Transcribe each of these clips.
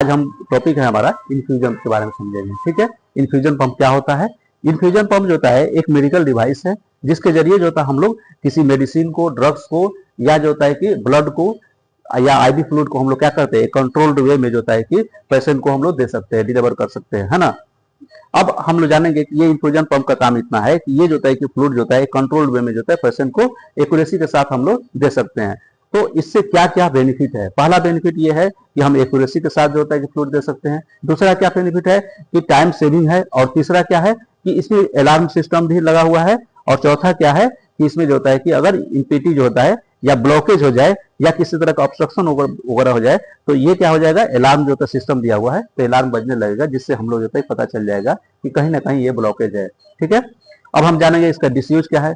आज हम टॉपिक है हमारा इन्फ्यूजन के बारे में समझेंगे। ठीक है, इन्फ्यूजन पंप क्या होता है। इन्फ्यूजन पंप जो होता है एक मेडिकल डिवाइस है जिसके जरिए जो होता है हम लोग किसी मेडिसिन को, ड्रग्स को, या जो होता है कि ब्लड को या आईवी फ्लूइड को हम लोग क्या करते हैं, कंट्रोल्ड वे में जो होता है कि पेशेंट को हम लोग दे सकते हैं, डिलीवर कर सकते हैं, है ना। अब हम लोग जानेंगे कि ये इन्फ्यूजन पंप का काम इतना है कि ये जो होता है कि फ्लूइड जो होता है कंट्रोल्ड वे में जो होता है पेशेंट को एक्यूरेसी के साथ हम लोग दे सकते हैं। तो इससे क्या क्या बेनिफिट है। पहला बेनिफिट ये है कि हम एक्यूरेसी के साथ जो होता है कि फ्लूइड दे सकते हैं। दूसरा क्या बेनिफिट है कि टाइम सेविंग है। और तीसरा क्या है कि इसमें अलार्म सिस्टम भी लगा हुआ है। और चौथा क्या है कि इसमें जो होता है कि अगर इम्पीटी जो होता है या ब्लॉकेज हो जाए या किसी तरह का ऑब्स्ट्रक्शन वगैरह हो जाए तो ये क्या हो जाएगा, अलार्म जो होता है सिस्टम दिया हुआ है तो अलार्म बजने लगेगा, जिससे हम लोग जो है पता चल जाएगा कि कहीं ना कहीं ये ब्लॉकेज है। ठीक है, अब हम जानेंगे इसका डिसयूज क्या है।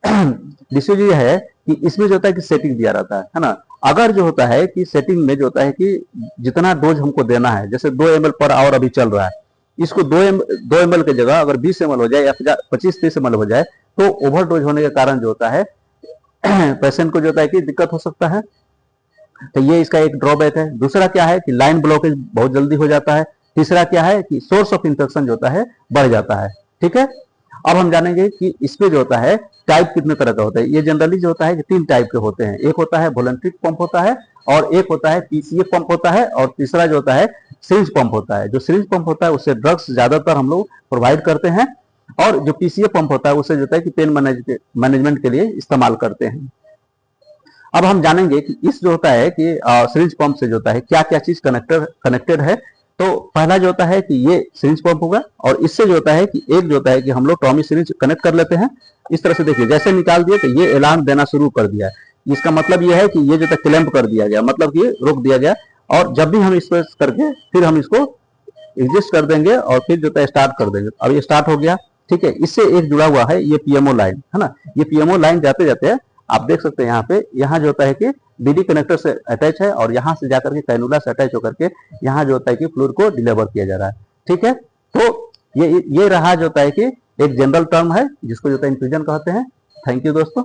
डिसयूज ये है कि इसमें जो होता है कि सेटिंग दिया रहता है ना। अगर जो होता है कि सेटिंग में जो होता है कि जितना डोज हमको देना है, जैसे 2 ml पर आवर अभी चल रहा है, इसको 2 ml की जगह अगर 20 ml हो जाए या 25-30 ml हो जाए तो ओवरडोज होने के कारण जो होता है पेशेंट को जो होता है कि दिक्कत हो सकता है। तो ये इसका एक ड्रॉबैक है। दूसरा क्या है कि लाइन ब्लॉकेज बहुत जल्दी हो जाता है। तीसरा क्या है कि सोर्स ऑफ इन्फेक्शन जो होता है बढ़ जाता है। ठीक है, अब हम जानेंगे कि इसमें जो होता है टाइप कितने तरह का होता है। ये जनरली जो होता है कि 3 टाइप के होते हैं। एक होता है वॉलंटरी पंप होता है, और एक होता है पीसीए पंप होता है, और तीसरा जो होता है सिरिंज पंप होता है। जो सिरिंज पंप होता है उससे ड्रग्स ज्यादातर हम लोग प्रोवाइड करते हैं, और जो पीसीए पंप होता है उससे जो होता है कि पेन मैनेजमेंट के लिए इस्तेमाल करते हैं। अब हम जानेंगे कि इस जो होता है कि सिरिंज पंप से जो होता है क्या क्या चीज कनेक्टेड है। तो पहला जो होता है कि ये सिरिंज पंप होगा, और इससे जो होता है कि एक जो होता है कि हम लोग टॉमी सिरिंज कनेक्ट कर लेते हैं। इस तरह से देखिए, जैसे निकाल दिए तो ये अलार्म देना शुरू कर दिया है। इसका मतलब ये है कि ये जो होता है क्लैंप कर दिया गया, मतलब कि रोक दिया गया। और जब भी हम इस पर करके फिर हम इसको एडजस्ट कर देंगे और फिर जो होता है स्टार्ट कर देंगे। अब ये स्टार्ट हो गया। ठीक है, इससे एक जुड़ा हुआ है ये पीएमओ लाइन, है ना। ये पीएमओ लाइन जाते जाते आप देख सकते हैं यहाँ पे, यहाँ जो होता है कि बीडी कनेक्टर से अटैच है, और यहाँ से जाकर के कैनुला से अटैच होकर के यहाँ जो होता है कि फ्लूइड को डिलीवर किया जा रहा है। ठीक है, तो ये रहा जो होता है कि एक जनरल टर्म है जिसको जो होता है इन्फ्यूजन कहते हैं। थैंक यू दोस्तों।